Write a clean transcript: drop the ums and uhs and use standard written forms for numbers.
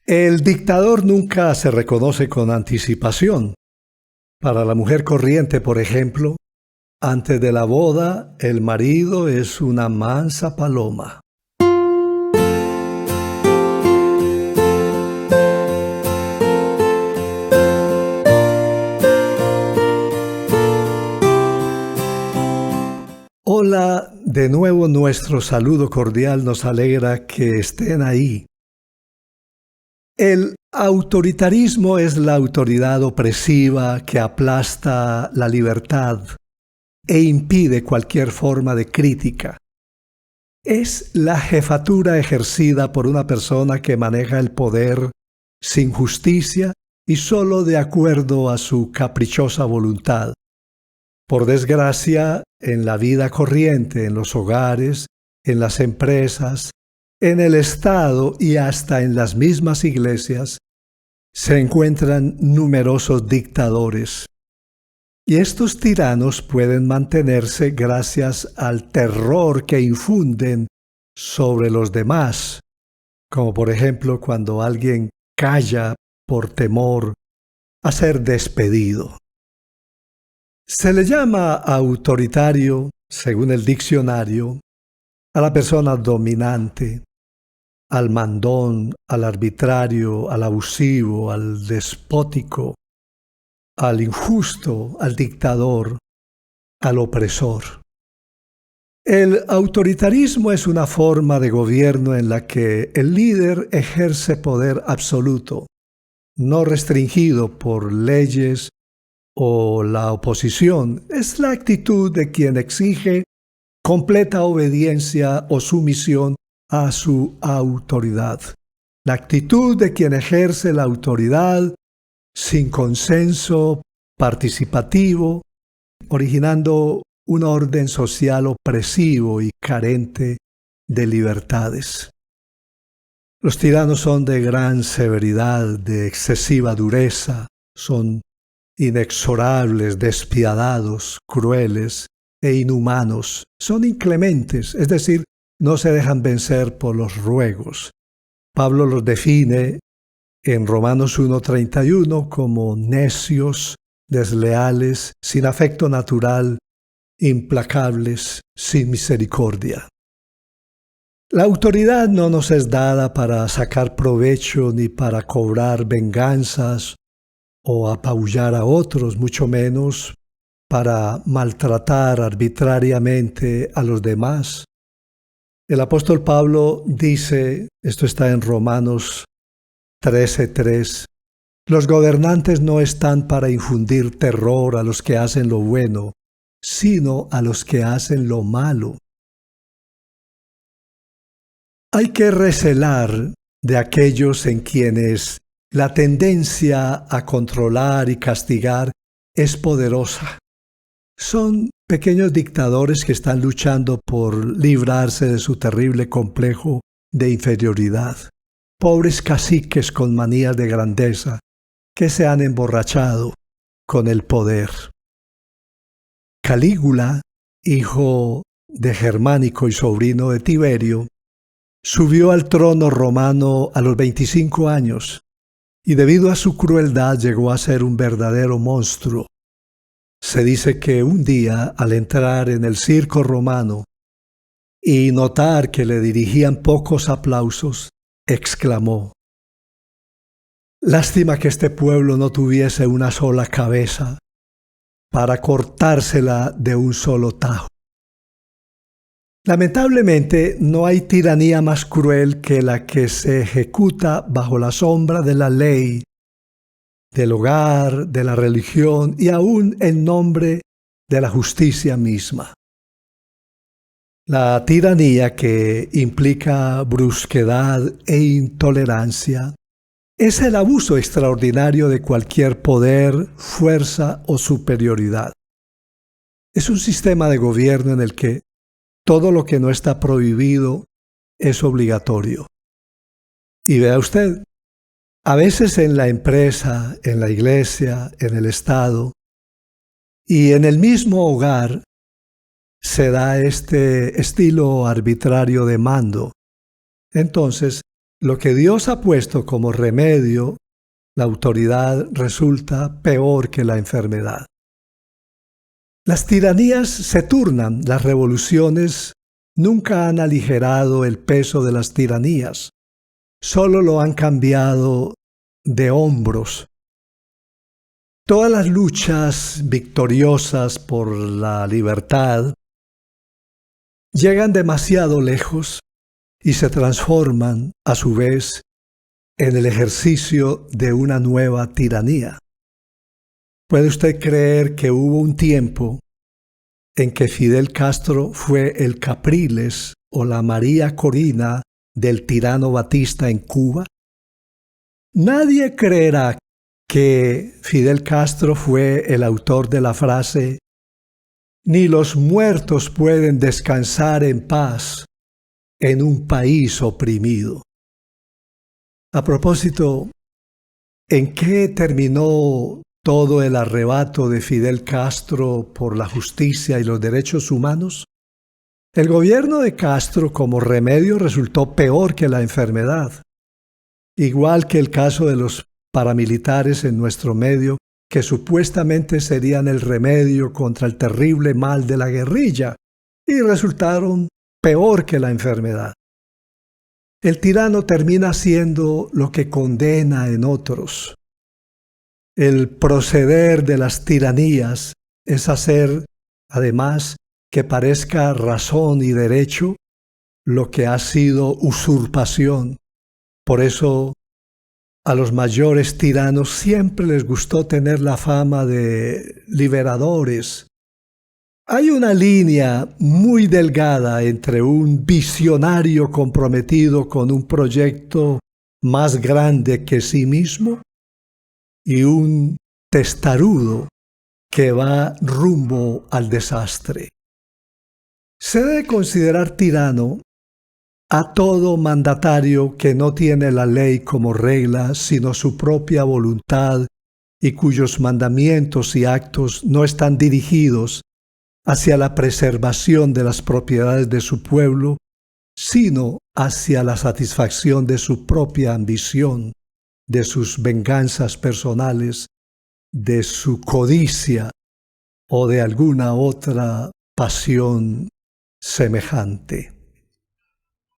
El dictador nunca se reconoce con anticipación. Para la mujer corriente, por ejemplo, antes de la boda, el marido es una mansa paloma. Hola, de nuevo nuestro saludo cordial, nos alegra que estén ahí. El autoritarismo es la autoridad opresiva que aplasta la libertad e impide cualquier forma de crítica. Es la jefatura ejercida por una persona que maneja el poder sin justicia y solo de acuerdo a su caprichosa voluntad. Por desgracia, en la vida corriente, en los hogares, en las empresas, en el Estado y hasta en las mismas iglesias, se encuentran numerosos dictadores. Y estos tiranos pueden mantenerse gracias al terror que infunden sobre los demás, como por ejemplo cuando alguien calla por temor a ser despedido. Se le llama autoritario, según el diccionario, a la persona dominante, al mandón, al arbitrario, al abusivo, al despótico, al injusto, al dictador, al opresor. El autoritarismo es una forma de gobierno en la que el líder ejerce poder absoluto, no restringido por leyes o la oposición. Es la actitud de quien exige completa obediencia o sumisión a su autoridad. La actitud de quien ejerce la autoridad sin consenso participativo, originando un orden social opresivo y carente de libertades. Los tiranos son de gran severidad, de excesiva dureza, son inexorables, despiadados, crueles e inhumanos. Son inclementes, es decir, no se dejan vencer por los ruegos. Pablo los define en Romanos 1:31 como necios, desleales, sin afecto natural, implacables, sin misericordia. La autoridad no nos es dada para sacar provecho ni para cobrar venganzas o apabullar a otros, mucho menos para maltratar arbitrariamente a los demás. El apóstol Pablo dice, esto está en Romanos 13:3, los gobernantes no están para infundir terror a los que hacen lo bueno, sino a los que hacen lo malo. Hay que recelar de aquellos en quienes la tendencia a controlar y castigar es poderosa. Son pequeños dictadores que están luchando por librarse de su terrible complejo de inferioridad. Pobres caciques con manías de grandeza que se han emborrachado con el poder. Calígula, hijo de Germánico y sobrino de Tiberio, subió al trono romano a los 25 años y debido a su crueldad llegó a ser un verdadero monstruo. Se dice que un día, al entrar en el circo romano y notar que le dirigían pocos aplausos, exclamó: «Lástima que este pueblo no tuviese una sola cabeza para cortársela de un solo tajo». Lamentablemente, no hay tiranía más cruel que la que se ejecuta bajo la sombra de la ley, del hogar, de la religión y aún en nombre de la justicia misma. La tiranía, que implica brusquedad e intolerancia, es el abuso extraordinario de cualquier poder, fuerza o superioridad. Es un sistema de gobierno en el que todo lo que no está prohibido es obligatorio. Y vea usted, a veces en la empresa, en la iglesia, en el Estado y en el mismo hogar se da este estilo arbitrario de mando. Entonces, lo que Dios ha puesto como remedio, la autoridad resulta peor que la enfermedad. Las tiranías se turnan, las revoluciones nunca han aligerado el peso de las tiranías, solo lo han cambiado de hombros. Todas las luchas victoriosas por la libertad llegan demasiado lejos y se transforman, a su vez, en el ejercicio de una nueva tiranía. ¿Puede usted creer que hubo un tiempo en que Fidel Castro fue el Capriles o la María Corina del tirano Batista en Cuba? Nadie creerá que Fidel Castro fue el autor de la frase «Ni los muertos pueden descansar en paz en un país oprimido». A propósito, ¿en qué terminó todo el arrebato de Fidel Castro por la justicia y los derechos humanos? El gobierno de Castro como remedio resultó peor que la enfermedad, igual que el caso de los paramilitares en nuestro medio, que supuestamente serían el remedio contra el terrible mal de la guerrilla, y resultaron peor que la enfermedad. El tirano termina siendo lo que condena en otros. El proceder de las tiranías es hacer, además, que parezca razón y derecho lo que ha sido usurpación. Por eso, a los mayores tiranos siempre les gustó tener la fama de liberadores. Hay una línea muy delgada entre un visionario comprometido con un proyecto más grande que sí mismo y un testarudo que va rumbo al desastre. Se debe considerar tirano a todo mandatario que no tiene la ley como regla, sino su propia voluntad y cuyos mandamientos y actos no están dirigidos hacia la preservación de las propiedades de su pueblo, sino hacia la satisfacción de su propia ambición, de sus venganzas personales, de su codicia o de alguna otra pasión semejante.